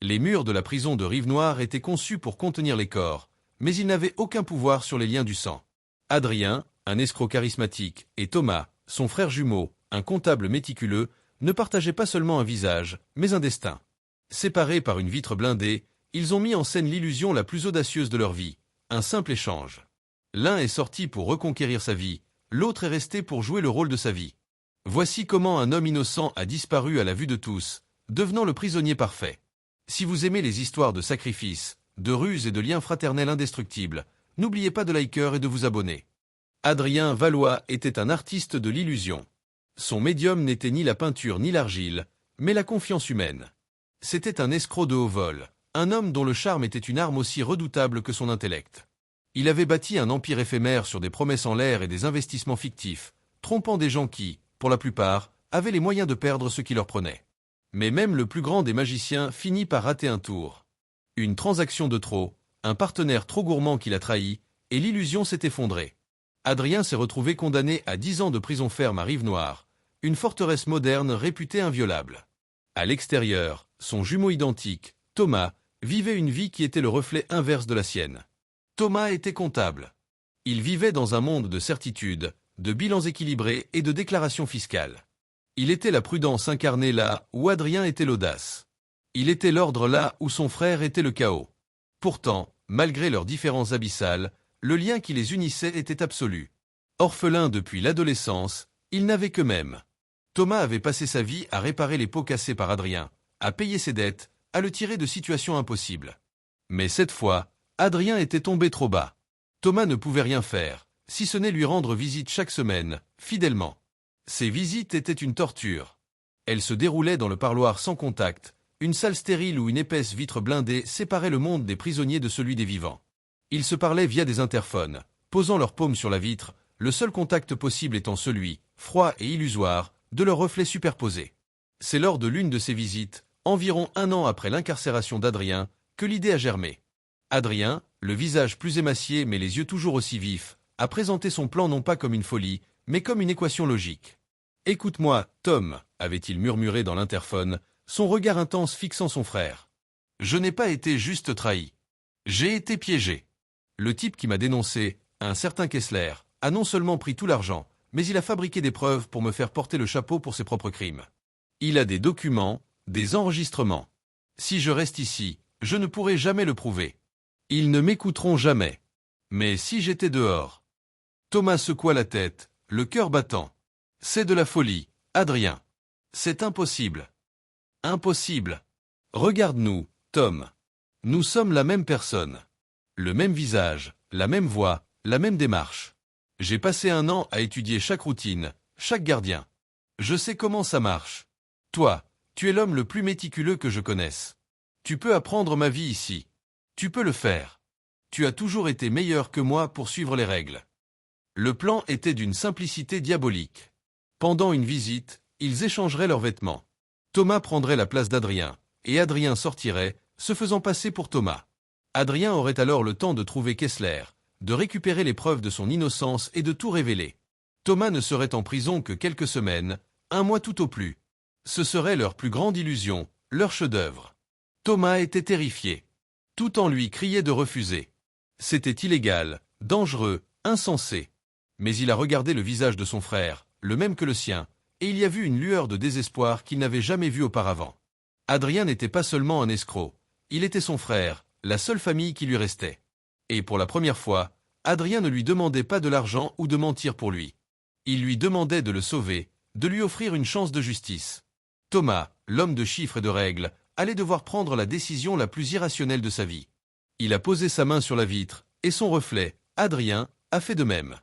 Les murs de la prison de Rive-Noire étaient conçus pour contenir les corps, mais ils n'avaient aucun pouvoir sur les liens du sang. Adrien, un escroc charismatique, et Thomas, son frère jumeau, un comptable méticuleux, ne partageaient pas seulement un visage, mais un destin. Séparés par une vitre blindée, ils ont mis en scène l'illusion la plus audacieuse de leur vie, un simple échange. L'un est sorti pour reconquérir sa vie, l'autre est resté pour jouer le rôle de sa vie. Voici comment un homme innocent a disparu à la vue de tous, devenant le prisonnier parfait. Si vous aimez les histoires de sacrifices, de ruses et de liens fraternels indestructibles, n'oubliez pas de liker et de vous abonner. Adrien Valois était un artiste de l'illusion. Son médium n'était ni la peinture ni l'argile, mais la confiance humaine. C'était un escroc de haut vol, un homme dont le charme était une arme aussi redoutable que son intellect. Il avait bâti un empire éphémère sur des promesses en l'air et des investissements fictifs, trompant des gens qui, pour la plupart, avaient les moyens de perdre ce qui leur prenait. Mais même le plus grand des magiciens finit par rater un tour. Une transaction de trop, un partenaire trop gourmand qui l'a trahi, et l'illusion s'est effondrée. Adrien s'est retrouvé condamné à 10 ans de prison ferme à Rive-Noire, une forteresse moderne réputée inviolable. À l'extérieur, son jumeau identique, Thomas, vivait une vie qui était le reflet inverse de la sienne. Thomas était comptable. Il vivait dans un monde de certitudes, de bilans équilibrés et de déclarations fiscales. Il était la prudence incarnée là où Adrien était l'audace. Il était l'ordre là où son frère était le chaos. Pourtant, malgré leurs différences abyssales, le lien qui les unissait était absolu. Orphelin depuis l'adolescence, ils n'avaient qu'eux-mêmes. Thomas avait passé sa vie à réparer les pots cassés par Adrien, à payer ses dettes, à le tirer de situations impossibles. Mais cette fois, Adrien était tombé trop bas. Thomas ne pouvait rien faire, si ce n'est lui rendre visite chaque semaine, fidèlement. Ces visites étaient une torture. Elles se déroulaient dans le parloir sans contact, une salle stérile où une épaisse vitre blindée séparait le monde des prisonniers de celui des vivants. Ils se parlaient via des interphones, posant leurs paumes sur la vitre, le seul contact possible étant celui, froid et illusoire, de leurs reflets superposés. C'est lors de l'une de ces visites, environ 1 an après l'incarcération d'Adrien, que l'idée a germé. Adrien, le visage plus émacié mais les yeux toujours aussi vifs, a présenté son plan non pas comme une folie, mais comme une équation logique. « Écoute-moi, Tom », avait-il murmuré dans l'interphone, son regard intense fixant son frère. « Je n'ai pas été juste trahi. J'ai été piégé. Le type qui m'a dénoncé, un certain Kessler, a non seulement pris tout l'argent, mais il a fabriqué des preuves pour me faire porter le chapeau pour ses propres crimes. Il a des documents, des enregistrements. Si je reste ici, je ne pourrai jamais le prouver. Ils ne m'écouteront jamais. Mais si j'étais dehors… » Thomas secoua la tête, le cœur battant. « C'est de la folie, Adrien. C'est impossible. Impossible. Regarde-nous, Tom. Nous sommes la même personne. Le même visage, la même voix, la même démarche. J'ai passé 1 an à étudier chaque routine, chaque gardien. Je sais comment ça marche. Toi, tu es l'homme le plus méticuleux que je connaisse. Tu peux apprendre ma vie ici. Tu peux le faire. Tu as toujours été meilleur que moi pour suivre les règles. » Le plan était d'une simplicité diabolique. Pendant une visite, ils échangeraient leurs vêtements. Thomas prendrait la place d'Adrien, et Adrien sortirait, se faisant passer pour Thomas. Adrien aurait alors le temps de trouver Kessler, de récupérer les preuves de son innocence et de tout révéler. Thomas ne serait en prison que quelques semaines, 1 mois tout au plus. Ce serait leur plus grande illusion, leur chef-d'œuvre. Thomas était terrifié. Tout en lui criait de refuser. C'était illégal, dangereux, insensé. Mais il a regardé le visage de son frère, le même que le sien, et il y a vu une lueur de désespoir qu'il n'avait jamais vue auparavant. Adrien n'était pas seulement un escroc, il était son frère, la seule famille qui lui restait. Et pour la première fois, Adrien ne lui demandait pas de l'argent ou de mentir pour lui. Il lui demandait de le sauver, de lui offrir une chance de justice. Thomas, l'homme de chiffres et de règles, allait devoir prendre la décision la plus irrationnelle de sa vie. Il a posé sa main sur la vitre, et son reflet, Adrien, a fait de même.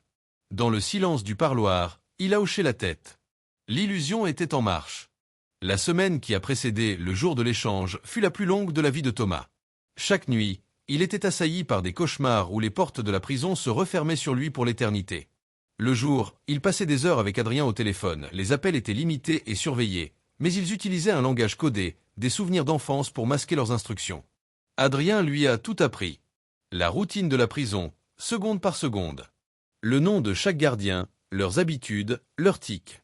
Dans le silence du parloir, il a hoché la tête. L'illusion était en marche. La semaine qui a précédé le jour de l'échange fut la plus longue de la vie de Thomas. Chaque nuit, il était assailli par des cauchemars où les portes de la prison se refermaient sur lui pour l'éternité. Le jour, il passait des heures avec Adrien au téléphone, les appels étaient limités et surveillés, mais ils utilisaient un langage codé, des souvenirs d'enfance pour masquer leurs instructions. Adrien lui a tout appris. La routine de la prison, seconde par seconde. Le nom de chaque gardien, leurs habitudes, leurs tics.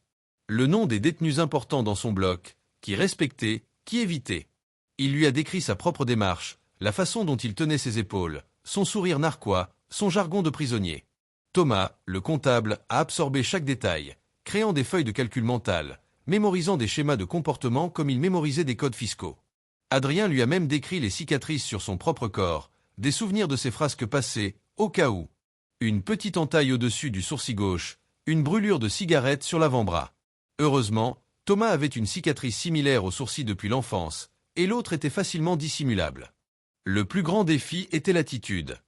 Le nom des détenus importants dans son bloc, qui respectait, qui évitait. Il lui a décrit sa propre démarche, la façon dont il tenait ses épaules, son sourire narquois, son jargon de prisonnier. Thomas, le comptable, a absorbé chaque détail, créant des feuilles de calcul mental, mémorisant des schémas de comportement comme il mémorisait des codes fiscaux. Adrien lui a même décrit les cicatrices sur son propre corps, des souvenirs de ses frasques passées, au cas où. Une petite entaille au-dessus du sourcil gauche, une brûlure de cigarette sur l'avant-bras. Heureusement, Thomas avait une cicatrice similaire au sourcil depuis l'enfance, et l'autre était facilement dissimulable. Le plus grand défi était l'attitude.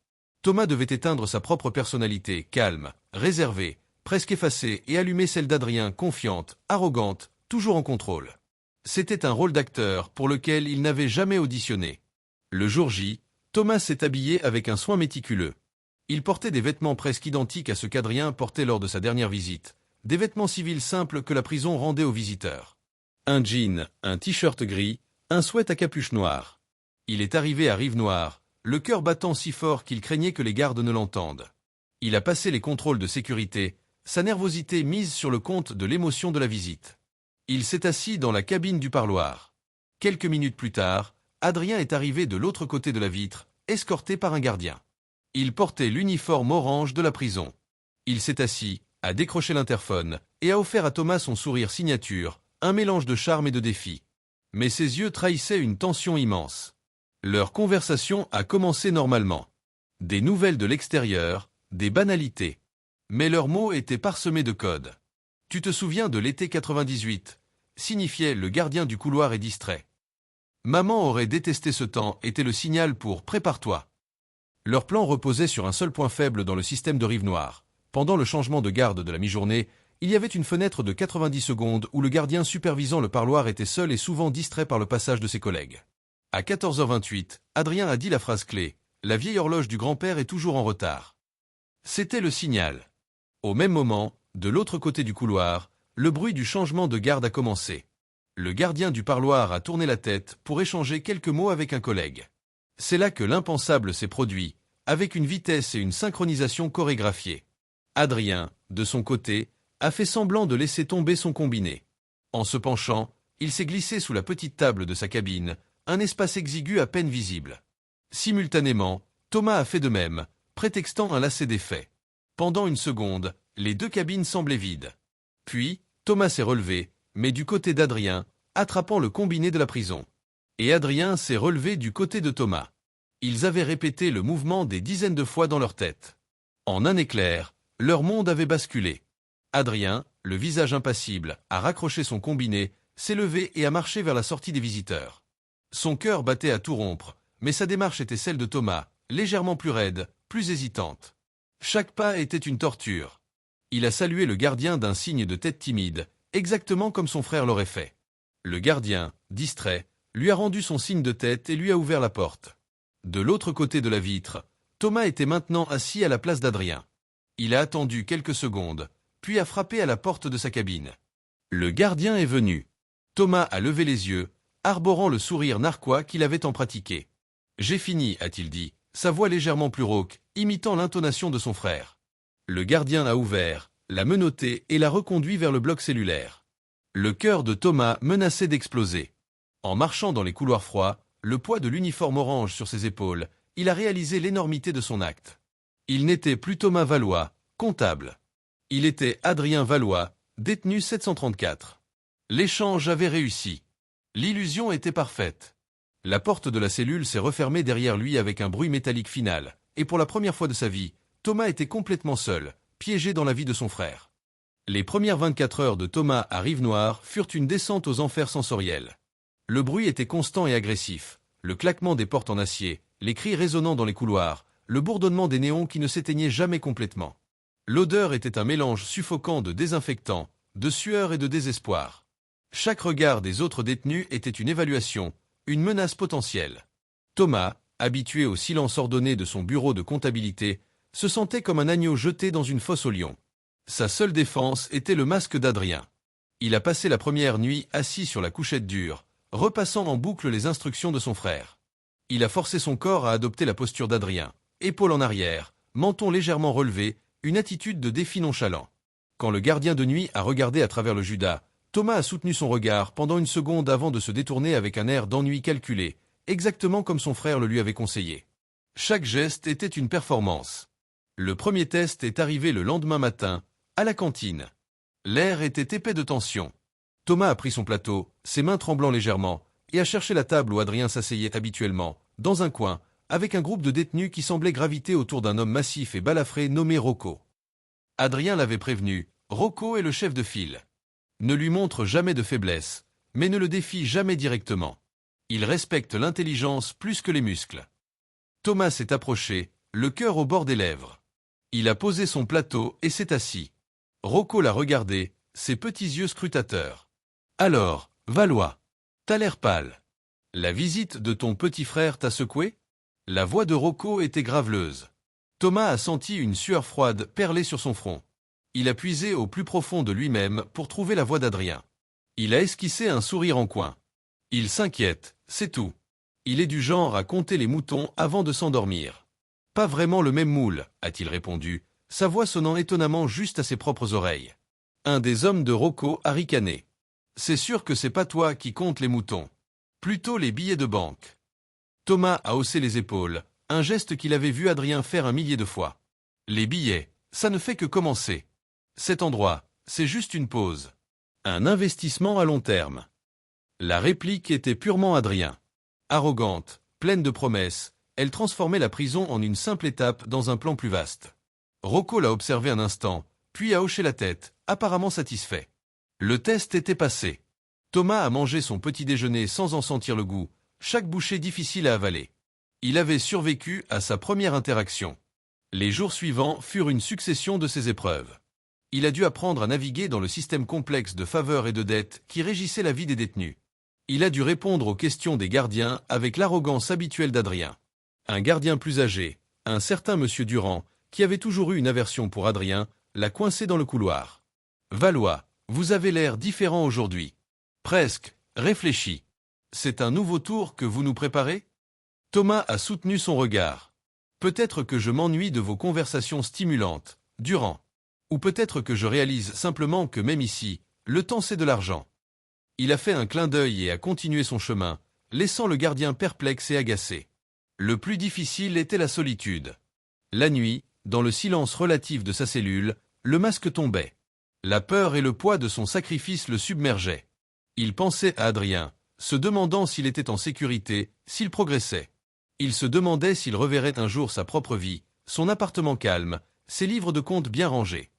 Thomas devait éteindre sa propre personnalité, calme, réservée, presque effacée, et allumer celle d'Adrien, confiante, arrogante, toujours en contrôle. C'était un rôle d'acteur pour lequel il n'avait jamais auditionné. Le jour J, Thomas s'est habillé avec un soin méticuleux. Il portait des vêtements presque identiques à ceux qu'Adrien portait lors de sa dernière visite, des vêtements civils simples que la prison rendait aux visiteurs. Un jean, un t-shirt gris, un sweat à capuche noire. Il est arrivé à Rive-Noire, le cœur battant si fort qu'il craignait que les gardes ne l'entendent. Il a passé les contrôles de sécurité, sa nervosité mise sur le compte de l'émotion de la visite. Il s'est assis dans la cabine du parloir. Quelques minutes plus tard, Adrien est arrivé de l'autre côté de la vitre, escorté par un gardien. Il portait l'uniforme orange de la prison. Il s'est assis, a décroché l'interphone, et a offert à Thomas son sourire signature, un mélange de charme et de défi. Mais ses yeux trahissaient une tension immense. Leur conversation a commencé normalement. Des nouvelles de l'extérieur, des banalités. Mais leurs mots étaient parsemés de codes. « Tu te souviens de l'été 98 » signifiait « le gardien du couloir est distrait ». « Maman aurait détesté ce temps » était le signal pour « prépare-toi ». Leur plan reposait sur un seul point faible dans le système de Rive-Noire. Pendant le changement de garde de la mi-journée, il y avait une fenêtre de 90 secondes où le gardien supervisant le parloir était seul et souvent distrait par le passage de ses collègues. À 14h28, Adrien a dit la phrase clé « La vieille horloge du grand-père est toujours en retard ». C'était le signal. Au même moment, de l'autre côté du couloir, le bruit du changement de garde a commencé. Le gardien du parloir a tourné la tête pour échanger quelques mots avec un collègue. C'est là que l'impensable s'est produit, avec une vitesse et une synchronisation chorégraphiées. Adrien, de son côté, a fait semblant de laisser tomber son combiné. En se penchant, il s'est glissé sous la petite table de sa cabine, un espace exigu à peine visible. Simultanément, Thomas a fait de même, prétextant un lacet d'effets. Pendant une seconde, les deux cabines semblaient vides. Puis, Thomas s'est relevé, mais du côté d'Adrien, attrapant le combiné de la prison. Et Adrien s'est relevé du côté de Thomas. Ils avaient répété le mouvement des dizaines de fois dans leur tête. En un éclair, leur monde avait basculé. Adrien, le visage impassible, a raccroché son combiné, s'est levé et a marché vers la sortie des visiteurs. Son cœur battait à tout rompre, mais sa démarche était celle de Thomas, légèrement plus raide, plus hésitante. Chaque pas était une torture. Il a salué le gardien d'un signe de tête timide, exactement comme son frère l'aurait fait. Le gardien, distrait, lui a rendu son signe de tête et lui a ouvert la porte. De l'autre côté de la vitre, Thomas était maintenant assis à la place d'Adrien. Il a attendu quelques secondes, puis a frappé à la porte de sa cabine. Le gardien est venu. Thomas a levé les yeux, arborant le sourire narquois qu'il avait tant pratiqué. « J'ai fini » a-t-il dit, sa voix légèrement plus rauque, imitant l'intonation de son frère. Le gardien a ouvert, l'a menotté et l'a reconduit vers le bloc cellulaire. Le cœur de Thomas menaçait d'exploser. En marchant dans les couloirs froids, le poids de l'uniforme orange sur ses épaules, il a réalisé l'énormité de son acte. Il n'était plus Thomas Valois, comptable. Il était Adrien Valois, détenu 734. L'échange avait réussi. L'illusion était parfaite. La porte de la cellule s'est refermée derrière lui avec un bruit métallique final, et pour la première fois de sa vie, Thomas était complètement seul, piégé dans la vie de son frère. Les premières 24 heures de Thomas à Rive-Noire furent une descente aux enfers sensoriels. Le bruit était constant et agressif, le claquement des portes en acier, les cris résonnant dans les couloirs, le bourdonnement des néons qui ne s'éteignaient jamais complètement. L'odeur était un mélange suffocant de désinfectant, de sueur et de désespoir. Chaque regard des autres détenus était une évaluation, une menace potentielle. Thomas, habitué au silence ordonné de son bureau de comptabilité, se sentait comme un agneau jeté dans une fosse aux lions. Sa seule défense était le masque d'Adrien. Il a passé la première nuit assis sur la couchette dure, repassant en boucle les instructions de son frère. Il a forcé son corps à adopter la posture d'Adrien, épaules en arrière, menton légèrement relevé, une attitude de défi nonchalant. Quand le gardien de nuit a regardé à travers le judas, Thomas a soutenu son regard pendant une seconde avant de se détourner avec un air d'ennui calculé, exactement comme son frère le lui avait conseillé. Chaque geste était une performance. Le premier test est arrivé le lendemain matin, à la cantine. L'air était épais de tension. Thomas a pris son plateau, ses mains tremblant légèrement, et a cherché la table où Adrien s'asseyait habituellement, dans un coin, avec un groupe de détenus qui semblait graviter autour d'un homme massif et balafré nommé Rocco. Adrien l'avait prévenu, Rocco est le chef de file. Ne lui montre jamais de faiblesse, mais ne le défie jamais directement. Il respecte l'intelligence plus que les muscles. Thomas s'est approché, le cœur au bord des lèvres. Il a posé son plateau et s'est assis. Rocco l'a regardé, ses petits yeux scrutateurs. « Alors, Valois, t'as l'air pâle. La visite de ton petit frère t'a secoué ?» La voix de Rocco était graveleuse. Thomas a senti une sueur froide perler sur son front. Il a puisé au plus profond de lui-même pour trouver la voix d'Adrien. Il a esquissé un sourire en coin. Il s'inquiète, c'est tout. Il est du genre à compter les moutons avant de s'endormir. Pas vraiment le même moule, a-t-il répondu, sa voix sonnant étonnamment juste à ses propres oreilles. Un des hommes de Rocco a ricané. C'est sûr que c'est pas toi qui comptes les moutons. Plutôt les billets de banque. Thomas a haussé les épaules, un geste qu'il avait vu Adrien faire 1 millier de fois. Les billets, ça ne fait que commencer. Cet endroit, c'est juste une pause. Un investissement à long terme. La réplique était purement Adrien. Arrogante, pleine de promesses, elle transformait la prison en une simple étape dans un plan plus vaste. Rocco l'a observé un instant, puis a hoché la tête, apparemment satisfait. Le test était passé. Thomas a mangé son petit déjeuner sans en sentir le goût, chaque bouchée difficile à avaler. Il avait survécu à sa première interaction. Les jours suivants furent une succession de ces épreuves. Il a dû apprendre à naviguer dans le système complexe de faveurs et de dettes qui régissait la vie des détenus. Il a dû répondre aux questions des gardiens avec l'arrogance habituelle d'Adrien. Un gardien plus âgé, un certain monsieur Durand, qui avait toujours eu une aversion pour Adrien, l'a coincé dans le couloir. « Valois, vous avez l'air différent aujourd'hui. Presque, réfléchi. C'est un nouveau tour que vous nous préparez ?» Thomas a soutenu son regard. « Peut-être que je m'ennuie de vos conversations stimulantes, Durand. Ou peut-être que je réalise simplement que même ici, le temps c'est de l'argent. » Il a fait un clin d'œil et a continué son chemin, laissant le gardien perplexe et agacé. Le plus difficile était la solitude. La nuit, dans le silence relatif de sa cellule, le masque tombait. La peur et le poids de son sacrifice le submergeaient. Il pensait à Adrien, se demandant s'il était en sécurité, s'il progressait. Il se demandait s'il reverrait un jour sa propre vie, son appartement calme, ses livres de comptes bien rangés.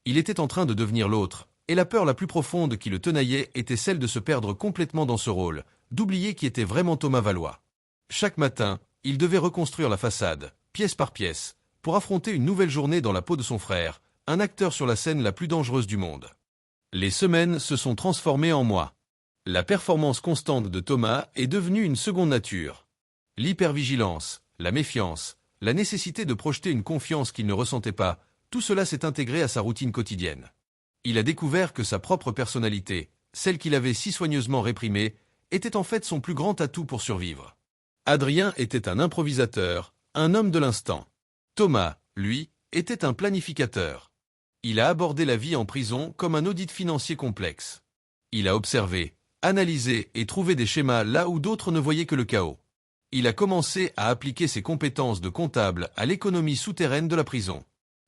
Il était en train de devenir l'autre, et la peur la plus profonde qui le tenaillait était celle de se perdre complètement dans ce rôle, d'oublier qui était vraiment Thomas Valois. Chaque matin, il devait reconstruire la façade, pièce par pièce, pour affronter une nouvelle journée dans la peau de son frère, un acteur sur la scène la plus dangereuse du monde. Les semaines se sont transformées en mois. La performance constante de Thomas est devenue une seconde nature. L'hypervigilance, la méfiance, la nécessité de projeter une confiance qu'il ne ressentait pas, tout cela s'est intégré à sa routine quotidienne. Il a découvert que sa propre personnalité, celle qu'il avait si soigneusement réprimée, était en fait son plus grand atout pour survivre. Adrien était un improvisateur, un homme de l'instant. Thomas, lui, était un planificateur. Il a abordé la vie en prison comme un audit financier complexe. Il a observé, analysé et trouvé des schémas là où d'autres ne voyaient que le chaos. Il a commencé à appliquer ses compétences de comptable à l'économie souterraine de la prison.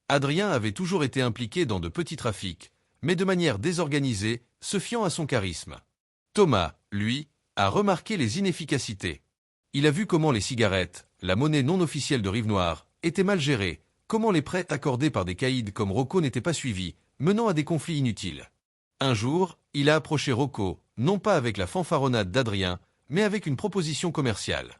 Adrien avait toujours été impliqué dans de petits trafics, mais de manière désorganisée, se fiant à son charisme. Thomas, lui, a remarqué les inefficacités. Il a vu comment les cigarettes, la monnaie non officielle de Rive-Noire, étaient mal gérées, comment les prêts accordés par des caïds comme Rocco n'étaient pas suivis, menant à des conflits inutiles. Un jour, il a approché Rocco, non pas avec la fanfaronnade d'Adrien, mais avec une proposition commerciale.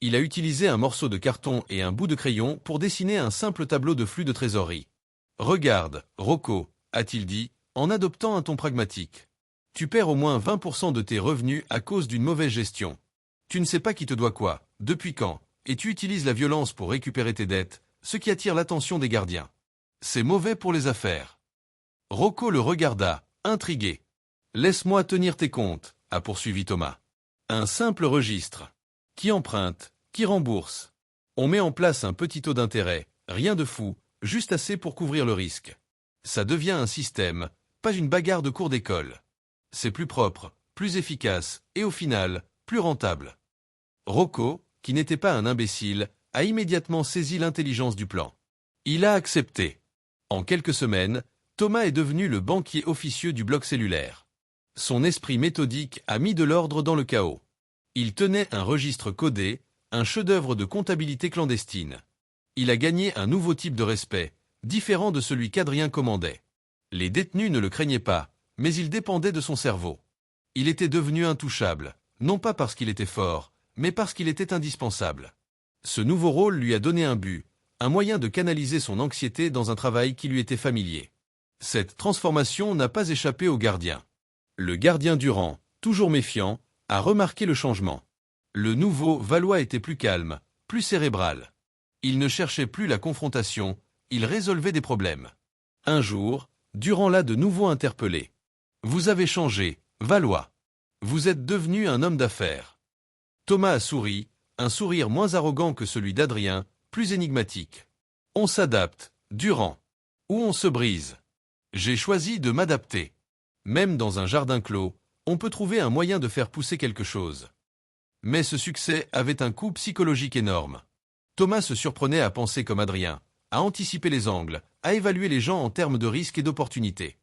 Il a utilisé un morceau de carton et un bout de crayon pour dessiner un simple tableau de flux de trésorerie. « Regarde, Rocco, a-t-il dit, en adoptant un ton pragmatique. Tu perds au moins 20% de tes revenus à cause d'une mauvaise gestion. Tu ne sais pas qui te doit quoi, depuis quand, et tu utilises la violence pour récupérer tes dettes, ce qui attire l'attention des gardiens. C'est mauvais pour les affaires. » Rocco le regarda, intrigué. « Laisse-moi tenir tes comptes, a poursuivi Thomas. Un simple registre. Qui emprunte, qui rembourse. On met en place un petit taux d'intérêt, rien de fou, juste assez pour couvrir le risque. Ça devient un système, pas une bagarre de cours d'école. C'est plus propre, plus efficace, et au final, plus rentable. Rocco, qui n'était pas un imbécile, a immédiatement saisi l'intelligence du plan. Il a accepté. En quelques semaines, Thomas est devenu le banquier officieux du bloc cellulaire. Son esprit méthodique a mis de l'ordre dans le chaos. Il tenait un registre codé, un chef-d'œuvre de comptabilité clandestine. Il a gagné un nouveau type de respect, différent de celui qu'Adrien commandait. Les détenus ne le craignaient pas, mais ils dépendaient de son cerveau. Il était devenu intouchable, non pas parce qu'il était fort, mais parce qu'il était indispensable. Ce nouveau rôle lui a donné un but, un moyen de canaliser son anxiété dans un travail qui lui était familier. Cette transformation n'a pas échappé au gardien. Le gardien Durand, toujours méfiant, a remarqué le changement. Le nouveau Valois était plus calme, plus cérébral. Il ne cherchait plus la confrontation, il résolvait des problèmes. Un jour, Durand l'a de nouveau interpellé. « Vous avez changé, Valois. Vous êtes devenu un homme d'affaires. » Thomas a souri, un sourire moins arrogant que celui d'Adrien, plus énigmatique. « On s'adapte, Durand. Ou on se brise. J'ai choisi de m'adapter. Même dans un jardin clos, on peut trouver un moyen de faire pousser quelque chose. » Mais ce succès avait un coût psychologique énorme. Thomas se surprenait à penser comme Adrien, à anticiper les angles, à évaluer les gens en termes de risques et d'opportunités.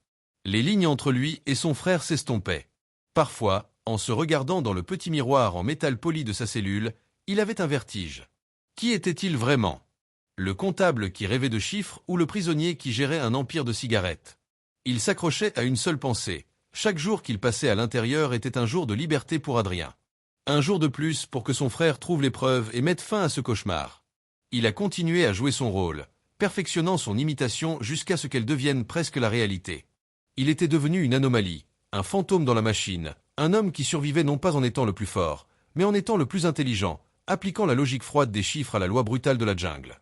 Les lignes entre lui et son frère s'estompaient. Parfois, en se regardant dans le petit miroir en métal poli de sa cellule, il avait un vertige. Qui était-il vraiment? Le comptable qui rêvait de chiffres ou le prisonnier qui gérait un empire de cigarettes? Il s'accrochait à une seule pensée. Chaque jour qu'il passait à l'intérieur était un jour de liberté pour Adrien. Un jour de plus pour que son frère trouve les preuves et mette fin à ce cauchemar. Il a continué à jouer son rôle, perfectionnant son imitation jusqu'à ce qu'elle devienne presque la réalité. Il était devenu une anomalie, un fantôme dans la machine, un homme qui survivait non pas en étant le plus fort, mais en étant le plus intelligent, appliquant la logique froide des chiffres à la loi brutale de la jungle.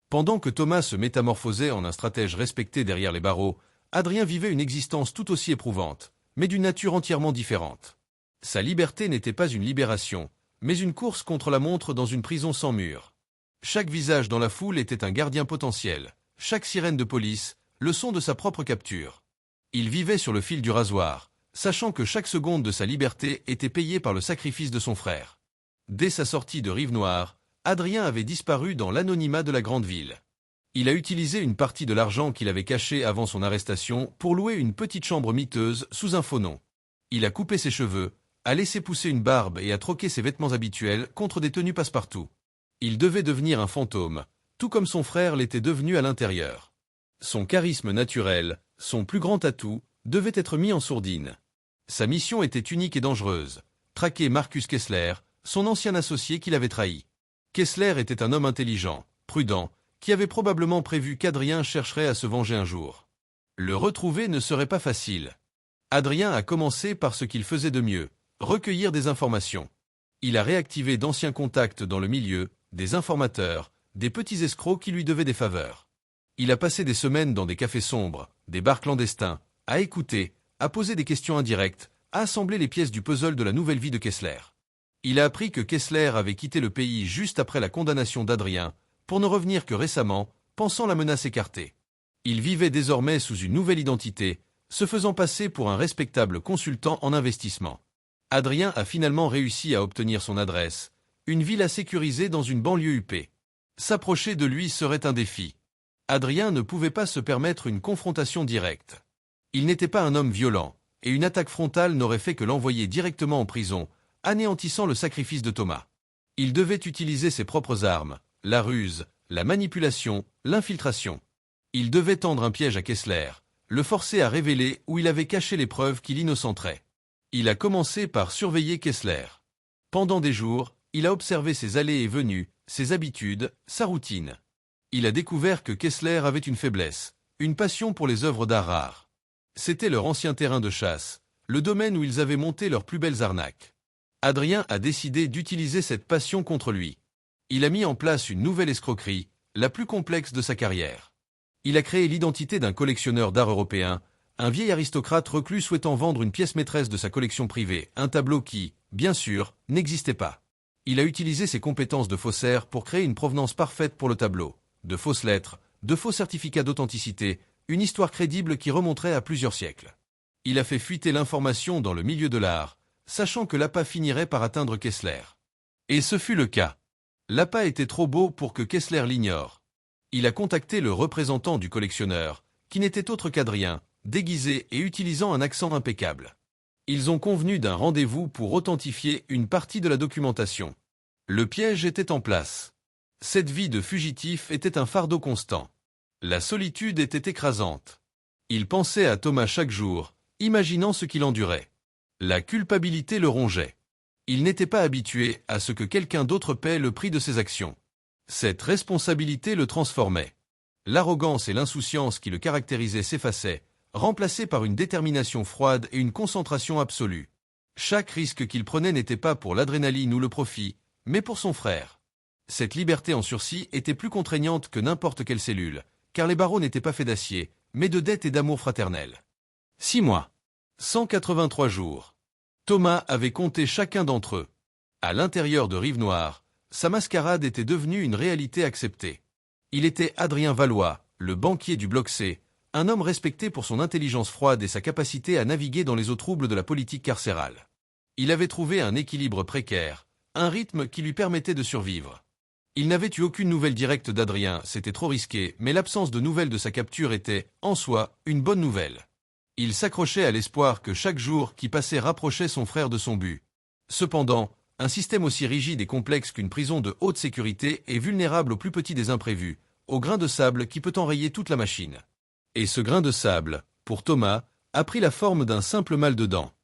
Pendant que Thomas se métamorphosait en un stratège respecté derrière les barreaux, Adrien vivait une existence tout aussi éprouvante, mais d'une nature entièrement différente. Sa liberté n'était pas une libération, mais une course contre la montre dans une prison sans mur. Chaque visage dans la foule était un gardien potentiel, chaque sirène de police, le son de sa propre capture. Il vivait sur le fil du rasoir, sachant que chaque seconde de sa liberté était payée par le sacrifice de son frère. Dès sa sortie de Rive-Noire, Adrien avait disparu dans l'anonymat de la grande ville. Il a utilisé une partie de l'argent qu'il avait caché avant son arrestation pour louer une petite chambre miteuse sous un faux nom. Il a coupé ses cheveux, a laissé pousser une barbe et a troqué ses vêtements habituels contre des tenues passe-partout. Il devait devenir un fantôme, tout comme son frère l'était devenu à l'intérieur. Son charisme naturel, son plus grand atout, devait être mis en sourdine. Sa mission était unique et dangereuse, traquer Marcus Kessler, son ancien associé qui l'avait trahi. Kessler était un homme intelligent, prudent, qui avait probablement prévu qu'Adrien chercherait à se venger un jour. Le retrouver ne serait pas facile. Adrien a commencé par ce qu'il faisait de mieux, recueillir des informations. Il a réactivé d'anciens contacts dans le milieu, des informateurs, des petits escrocs qui lui devaient des faveurs. Il a passé des semaines dans des cafés sombres, des bars clandestins, à écouter, à poser des questions indirectes, à assembler les pièces du puzzle de la nouvelle vie de Kessler. Il a appris que Kessler avait quitté le pays juste après la condamnation d'Adrien, pour ne revenir que récemment, pensant la menace écartée. Il vivait désormais sous une nouvelle identité, se faisant passer pour un respectable consultant en investissement. Adrien a finalement réussi à obtenir son adresse, une villa sécurisée dans une banlieue huppée. S'approcher de lui serait un défi. Adrien ne pouvait pas se permettre une confrontation directe. Il n'était pas un homme violent, et une attaque frontale n'aurait fait que l'envoyer directement en prison, anéantissant le sacrifice de Thomas. Il devait utiliser ses propres armes, la ruse, la manipulation, l'infiltration. Il devait tendre un piège à Kessler, le forcer à révéler où il avait caché les preuves qui l'innocenterait. Il a commencé par surveiller Kessler. Pendant des jours, il a observé ses allées et venues, ses habitudes, sa routine. Il a découvert que Kessler avait une faiblesse, une passion pour les œuvres d'art rares. C'était leur ancien terrain de chasse, le domaine où ils avaient monté leurs plus belles arnaques. Adrien a décidé d'utiliser cette passion contre lui. Il a mis en place une nouvelle escroquerie, la plus complexe de sa carrière. Il a créé l'identité d'un collectionneur d'art européen, un vieil aristocrate reclus souhaitant vendre une pièce maîtresse de sa collection privée, un tableau qui, bien sûr, n'existait pas. Il a utilisé ses compétences de faussaire pour créer une provenance parfaite pour le tableau, de fausses lettres, de faux certificats d'authenticité, une histoire crédible qui remonterait à plusieurs siècles. Il a fait fuiter l'information dans le milieu de l'art, sachant que l'appât finirait par atteindre Kessler. Et ce fut le cas. L'appât était trop beau pour que Kessler l'ignore. Il a contacté le représentant du collectionneur, qui n'était autre qu'Adrien, déguisé et utilisant un accent impeccable. Ils ont convenu d'un rendez-vous pour authentifier une partie de la documentation. Le piège était en place. Cette vie de fugitif était un fardeau constant. La solitude était écrasante. Il pensait à Thomas chaque jour, imaginant ce qu'il endurait. La culpabilité le rongeait. Il n'était pas habitué à ce que quelqu'un d'autre paie le prix de ses actions. Cette responsabilité le transformait. L'arrogance et l'insouciance qui le caractérisaient s'effaçaient, remplacés par une détermination froide et une concentration absolue. Chaque risque qu'il prenait n'était pas pour l'adrénaline ou le profit, mais pour son frère. Cette liberté en sursis était plus contraignante que n'importe quelle cellule, car les barreaux n'étaient pas faits d'acier, mais de dette et d'amour fraternel. 6 mois. 183 jours. Thomas avait compté chacun d'entre eux. À l'intérieur de Rive-Noire, sa mascarade était devenue une réalité acceptée. Il était Adrien Valois, le banquier du Bloc C, un homme respecté pour son intelligence froide et sa capacité à naviguer dans les eaux troubles de la politique carcérale. Il avait trouvé un équilibre précaire, un rythme qui lui permettait de survivre. Il n'avait eu aucune nouvelle directe d'Adrien, c'était trop risqué, mais l'absence de nouvelles de sa capture était, en soi, une bonne nouvelle. Il s'accrochait à l'espoir que chaque jour qui passait rapprochait son frère de son but. Cependant, un système aussi rigide et complexe qu'une prison de haute sécurité est vulnérable au plus petit des imprévus, au grain de sable qui peut enrayer toute la machine. Et ce grain de sable, pour Thomas, a pris la forme d'un simple mal de dents.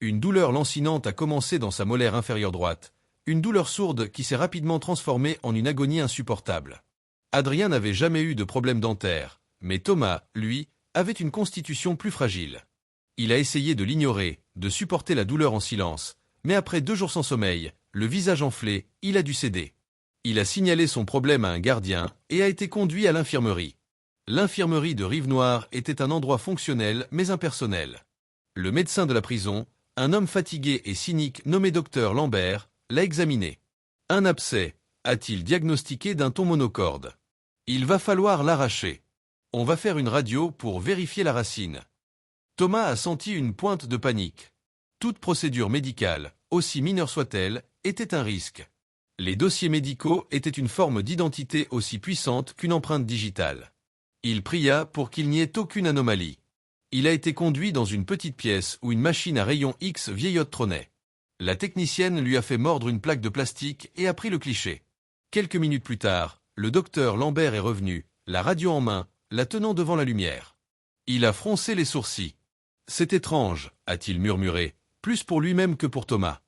Une douleur lancinante a commencé dans sa molaire inférieure droite, une douleur sourde qui s'est rapidement transformée en une agonie insupportable. Adrien n'avait jamais eu de problème dentaire, mais Thomas, lui, avait une constitution plus fragile. Il a essayé de l'ignorer, de supporter la douleur en silence, mais après 2 jours sans sommeil, le visage enflé, il a dû céder. Il a signalé son problème à un gardien et a été conduit à l'infirmerie. L'infirmerie de Rive-Noire était un endroit fonctionnel mais impersonnel. Le médecin de la prison, un homme fatigué et cynique nommé docteur Lambert, l'a examiné. Un abcès, a-t-il diagnostiqué d'un ton monocorde. Il va falloir l'arracher. On va faire une radio pour vérifier la racine. Thomas a senti une pointe de panique. Toute procédure médicale, aussi mineure soit-elle, était un risque. Les dossiers médicaux étaient une forme d'identité aussi puissante qu'une empreinte digitale. Il pria pour qu'il n'y ait aucune anomalie. Il a été conduit dans une petite pièce où une machine à rayons X vieillotte trônait. La technicienne lui a fait mordre une plaque de plastique et a pris le cliché. Quelques minutes plus tard, le docteur Lambert est revenu, la radio en main, la tenant devant la lumière. Il a froncé les sourcils. « C'est étrange », a-t-il murmuré, plus pour lui-même que pour Thomas.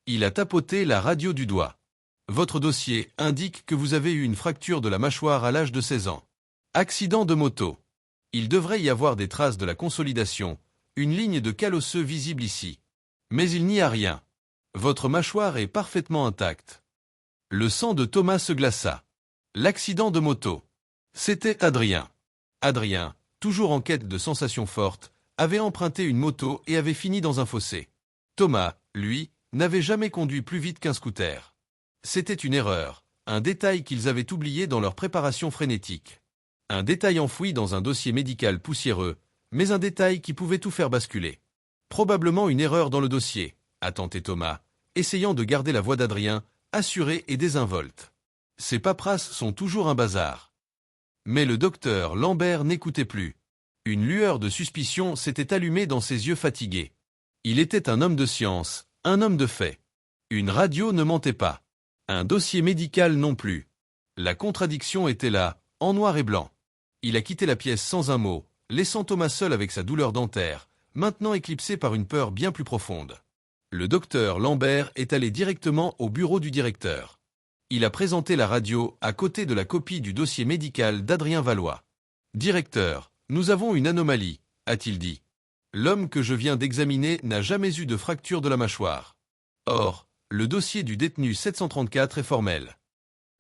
Il a tapoté la radio du doigt. « Votre dossier indique que vous avez eu une fracture de la mâchoire à l'âge de 16 ans. Accident de moto. Il devrait y avoir des traces de la consolidation, une ligne de cale osseux visible ici. Mais il n'y a rien. Votre mâchoire est parfaitement intacte. » Le sang de Thomas se glaça. L'accident de moto. C'était Adrien. Adrien, toujours en quête de sensations fortes, avait emprunté une moto et avait fini dans un fossé. Thomas, lui, n'avait jamais conduit plus vite qu'un scooter. C'était une erreur, un détail qu'ils avaient oublié dans leur préparation frénétique. Un détail enfoui dans un dossier médical poussiéreux, mais un détail qui pouvait tout faire basculer. Probablement une erreur dans le dossier, a tenté Thomas, essayant de garder la voix d'Adrien, assurée et désinvolte. Ces paperasses sont toujours un bazar. Mais le docteur Lambert n'écoutait plus. Une lueur de suspicion s'était allumée dans ses yeux fatigués. Il était un homme de science, un homme de fait. Une radio ne mentait pas. Un dossier médical non plus. La contradiction était là, en noir et blanc. Il a quitté la pièce sans un mot, laissant Thomas seul avec sa douleur dentaire, maintenant éclipsée par une peur bien plus profonde. Le docteur Lambert est allé directement au bureau du directeur. Il a présenté la radio à côté de la copie du dossier médical d'Adrien Valois. « Directeur, nous avons une anomalie », a-t-il dit. « L'homme que je viens d'examiner n'a jamais eu de fracture de la mâchoire. Or, le dossier du détenu 734 est formel. »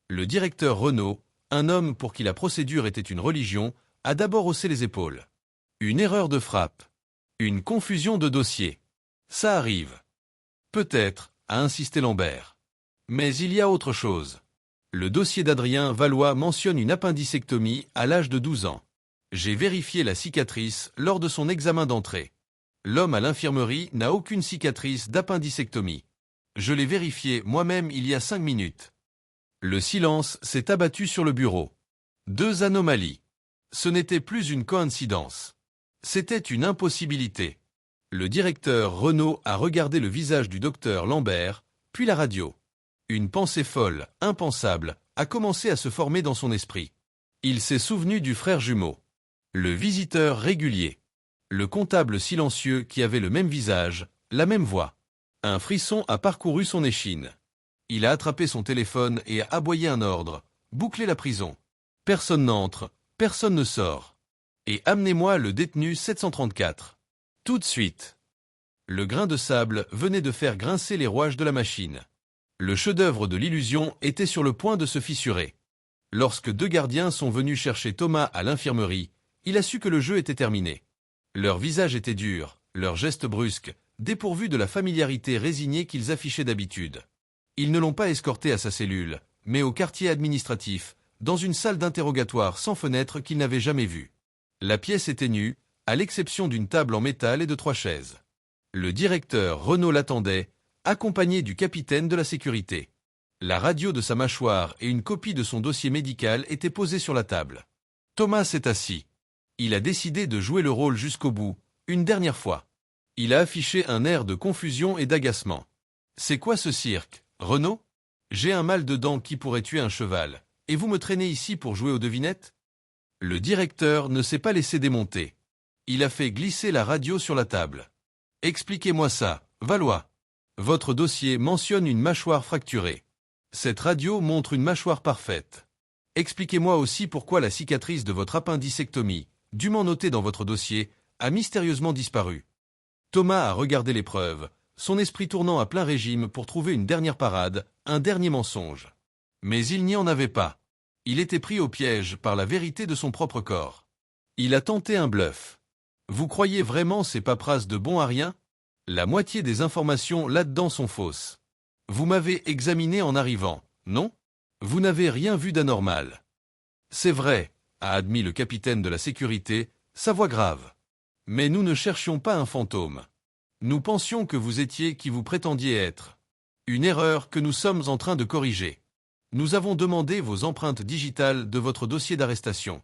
Le directeur Renaud, un homme pour qui la procédure était une religion, a d'abord haussé les épaules. Une erreur de frappe. Une confusion de dossier. Ça arrive. Peut-être, a insisté Lambert. Mais il y a autre chose. Le dossier d'Adrien Valois mentionne une appendicectomie à l'âge de 12 ans. J'ai vérifié la cicatrice lors de son examen d'entrée. L'homme à l'infirmerie n'a aucune cicatrice d'appendicectomie. Je l'ai vérifié moi-même il y a 5 minutes. Le silence s'est abattu sur le bureau. 2 anomalies. Ce n'était plus une coïncidence. C'était une impossibilité. Le directeur Renaud a regardé le visage du docteur Lambert, puis la radio. Une pensée folle, impensable, a commencé à se former dans son esprit. Il s'est souvenu du frère jumeau. Le visiteur régulier. Le comptable silencieux qui avait le même visage, la même voix. Un frisson a parcouru son échine. Il a attrapé son téléphone et a aboyé un ordre. Bouclez la prison. Personne n'entre, personne ne sort. Et amenez-moi le détenu 734. Tout de suite. Le grain de sable venait de faire grincer les rouages de la machine. Le chef-d'œuvre de l'illusion était sur le point de se fissurer. Lorsque 2 gardiens sont venus chercher Thomas à l'infirmerie, il a su que le jeu était terminé. Leur visage était dur, leurs gestes brusques, dépourvus de la familiarité résignée qu'ils affichaient d'habitude. Ils ne l'ont pas escorté à sa cellule, mais au quartier administratif, dans une salle d'interrogatoire sans fenêtre qu'il n'avait jamais vue. La pièce était nue, à l'exception d'une table en métal et de 3 chaises. Le directeur Renaud l'attendait, accompagné du capitaine de la sécurité. La radio de sa mâchoire et une copie de son dossier médical étaient posées sur la table. Thomas s'est assis. Il a décidé de jouer le rôle jusqu'au bout, une dernière fois. Il a affiché un air de confusion et d'agacement. « C'est quoi ce cirque, Renaud ? J'ai un mal de dents qui pourrait tuer un cheval, et vous me traînez ici pour jouer aux devinettes ?» Le directeur ne s'est pas laissé démonter. Il a fait glisser la radio sur la table. « Expliquez-moi ça, Valois. Votre dossier mentionne une mâchoire fracturée. Cette radio montre une mâchoire parfaite. Expliquez-moi aussi pourquoi la cicatrice de votre appendicectomie, dûment notée dans votre dossier, a mystérieusement disparu. » Thomas a regardé les preuves, son esprit tournant à plein régime pour trouver une dernière parade, un dernier mensonge. Mais il n'y en avait pas. Il était pris au piège par la vérité de son propre corps. Il a tenté un bluff. Vous croyez vraiment ces paperasses de bon à rien ? La moitié des informations là-dedans sont fausses. Vous m'avez examiné en arrivant, non ? Vous n'avez rien vu d'anormal. C'est vrai, a admis le capitaine de la sécurité, sa voix grave. Mais nous ne cherchions pas un fantôme. Nous pensions que vous étiez qui vous prétendiez être. Une erreur que nous sommes en train de corriger. Nous avons demandé vos empreintes digitales de votre dossier d'arrestation.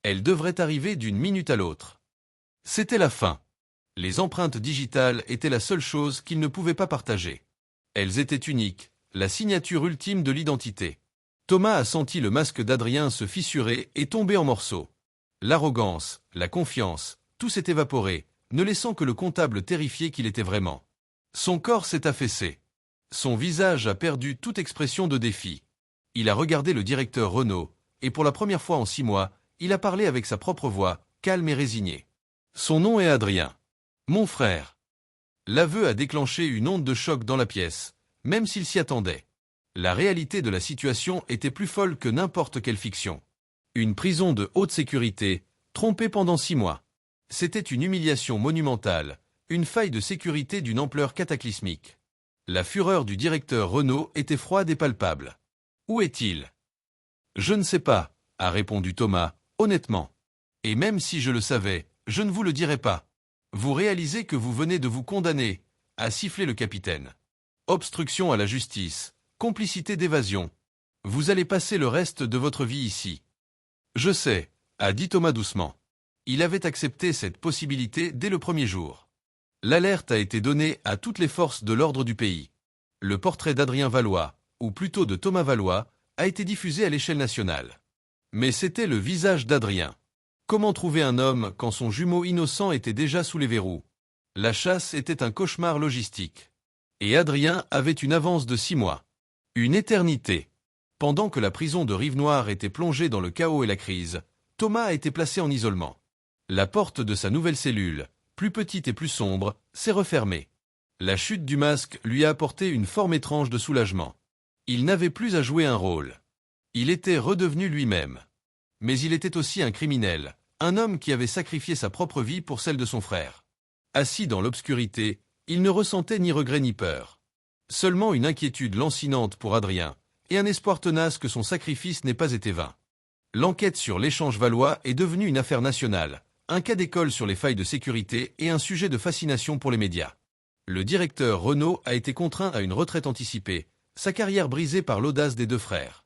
Elles devraient arriver d'une minute à l'autre. C'était la fin. Les empreintes digitales étaient la seule chose qu'ils ne pouvaient pas partager. Elles étaient uniques, la signature ultime de l'identité. Thomas a senti le masque d'Adrien se fissurer et tomber en morceaux. L'arrogance, la confiance, tout s'est évaporé, ne laissant que le comptable terrifié qu'il était vraiment. Son corps s'est affaissé. Son visage a perdu toute expression de défi. Il a regardé le directeur Renaud, et pour la première fois en 6 mois, il a parlé avec sa propre voix, calme et résignée. Son nom est Adrien. Mon frère. L'aveu a déclenché une onde de choc dans la pièce, même s'il s'y attendait. La réalité de la situation était plus folle que n'importe quelle fiction. Une prison de haute sécurité, trompée pendant 6 mois. C'était une humiliation monumentale, une faille de sécurité d'une ampleur cataclysmique. La fureur du directeur Renaud était froide et palpable. Où est-il ? Je ne sais pas, a répondu Thomas, honnêtement. Et même si je le savais, je ne vous le dirais pas. Vous réalisez que vous venez de vous condamner, a sifflé le capitaine. Obstruction à la justice, complicité d'évasion. Vous allez passer le reste de votre vie ici. Je sais, a dit Thomas doucement. Il avait accepté cette possibilité dès le premier jour. L'alerte a été donnée à toutes les forces de l'ordre du pays. Le portrait d'Adrien Valois, ou plutôt de Thomas Valois, a été diffusé à l'échelle nationale. Mais c'était le visage d'Adrien. Comment trouver un homme quand son jumeau innocent était déjà sous les verrous ? La chasse était un cauchemar logistique. Et Adrien avait une avance de 6 mois. Une éternité. Pendant que la prison de Rive-Noire était plongée dans le chaos et la crise, Thomas a été placé en isolement. La porte de sa nouvelle cellule, plus petite et plus sombre, s'est refermée. La chute du masque lui a apporté une forme étrange de soulagement. Il n'avait plus à jouer un rôle. Il était redevenu lui-même. Mais il était aussi un criminel, un homme qui avait sacrifié sa propre vie pour celle de son frère. Assis dans l'obscurité, il ne ressentait ni regret ni peur. Seulement une inquiétude lancinante pour Adrien, et un espoir tenace que son sacrifice n'ait pas été vain. L'enquête sur l'échange Valois est devenue une affaire nationale, un cas d'école sur les failles de sécurité et un sujet de fascination pour les médias. Le directeur Renaud a été contraint à une retraite anticipée, sa carrière brisée par l'audace des deux frères.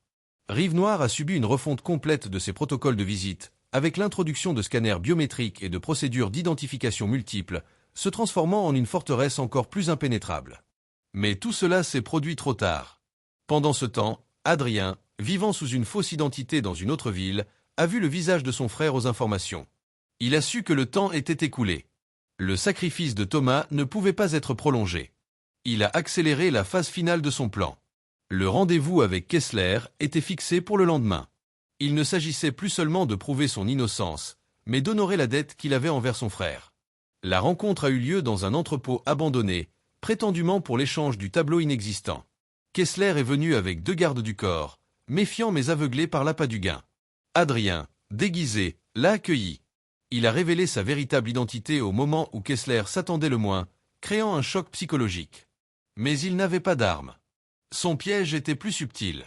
Rive Noire a subi une refonte complète de ses protocoles de visite, avec l'introduction de scanners biométriques et de procédures d'identification multiples, se transformant en une forteresse encore plus impénétrable. Mais tout cela s'est produit trop tard. Pendant ce temps, Adrien, vivant sous une fausse identité dans une autre ville, a vu le visage de son frère aux informations. Il a su que le temps était écoulé. Le sacrifice de Thomas ne pouvait pas être prolongé. Il a accéléré la phase finale de son plan. Le rendez-vous avec Kessler était fixé pour le lendemain. Il ne s'agissait plus seulement de prouver son innocence, mais d'honorer la dette qu'il avait envers son frère. La rencontre a eu lieu dans un entrepôt abandonné, prétendument pour l'échange du tableau inexistant. Kessler est venu avec 2 gardes du corps, méfiant mais aveuglé par l'appât du gain. Adrien, déguisé, l'a accueilli. Il a révélé sa véritable identité au moment où Kessler s'attendait le moins, créant un choc psychologique. Mais il n'avait pas d'arme. Son piège était plus subtil.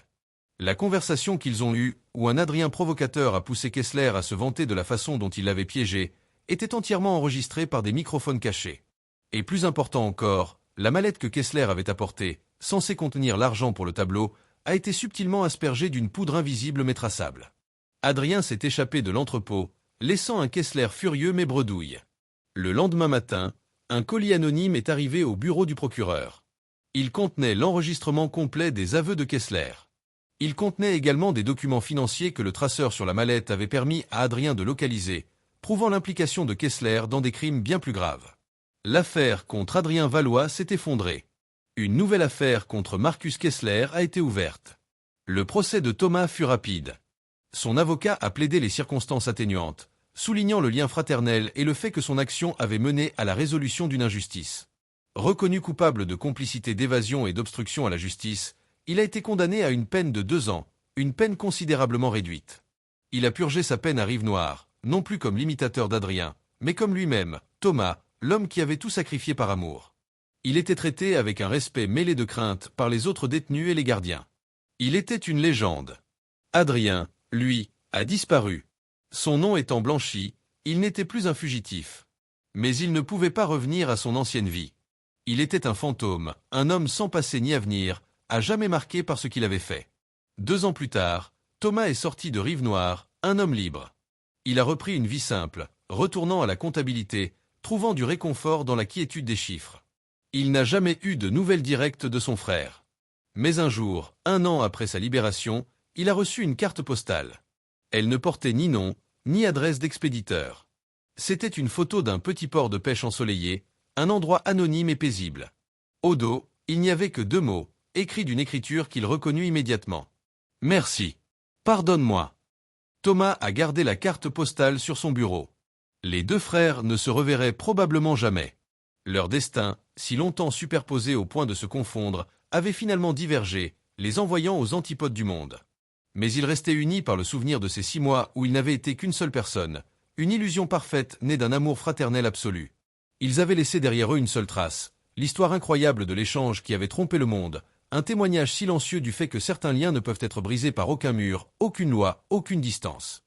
La conversation qu'ils ont eue, où un Adrien provocateur a poussé Kessler à se vanter de la façon dont il l'avait piégé, était entièrement enregistrée par des microphones cachés. Et plus important encore, la mallette que Kessler avait apportée, censée contenir l'argent pour le tableau, a été subtilement aspergée d'une poudre invisible mais traçable. Adrien s'est échappé de l'entrepôt, laissant un Kessler furieux mais bredouille. Le lendemain matin, un colis anonyme est arrivé au bureau du procureur. Il contenait l'enregistrement complet des aveux de Kessler. Il contenait également des documents financiers que le traceur sur la mallette avait permis à Adrien de localiser, prouvant l'implication de Kessler dans des crimes bien plus graves. L'affaire contre Adrien Valois s'est effondrée. Une nouvelle affaire contre Marcus Kessler a été ouverte. Le procès de Thomas fut rapide. Son avocat a plaidé les circonstances atténuantes, soulignant le lien fraternel et le fait que son action avait mené à la résolution d'une injustice. Reconnu coupable de complicité d'évasion et d'obstruction à la justice, il a été condamné à une peine de 2 ans, une peine considérablement réduite. Il a purgé sa peine à Rive Noire, non plus comme l'imitateur d'Adrien, mais comme lui-même, Thomas, l'homme qui avait tout sacrifié par amour. Il était traité avec un respect mêlé de crainte par les autres détenus et les gardiens. Il était une légende. Adrien, lui, a disparu. Son nom étant blanchi, il n'était plus un fugitif. Mais il ne pouvait pas revenir à son ancienne vie. Il était un fantôme, un homme sans passé ni avenir, à jamais marqué par ce qu'il avait fait. 2 ans plus tard, Thomas est sorti de Rive Noire, un homme libre. Il a repris une vie simple, retournant à la comptabilité, trouvant du réconfort dans la quiétude des chiffres. Il n'a jamais eu de nouvelles directes de son frère. Mais un jour, 1 an après sa libération, il a reçu une carte postale. Elle ne portait ni nom, ni adresse d'expéditeur. C'était une photo d'un petit port de pêche ensoleillé, un endroit anonyme et paisible. Au dos, il n'y avait que 2 mots, écrits d'une écriture qu'il reconnut immédiatement. « Merci. Pardonne-moi. » Thomas a gardé la carte postale sur son bureau. Les 2 frères ne se reverraient probablement jamais. Leur destin, si longtemps superposés au point de se confondre, avait finalement divergé, les envoyant aux antipodes du monde. Mais ils restaient unis par le souvenir de ces 6 mois où ils n'avaient été qu'une seule personne, une illusion parfaite née d'un amour fraternel absolu. Ils avaient laissé derrière eux une seule trace, l'histoire incroyable de l'échange qui avait trompé le monde, un témoignage silencieux du fait que certains liens ne peuvent être brisés par aucun mur, aucune loi, aucune distance.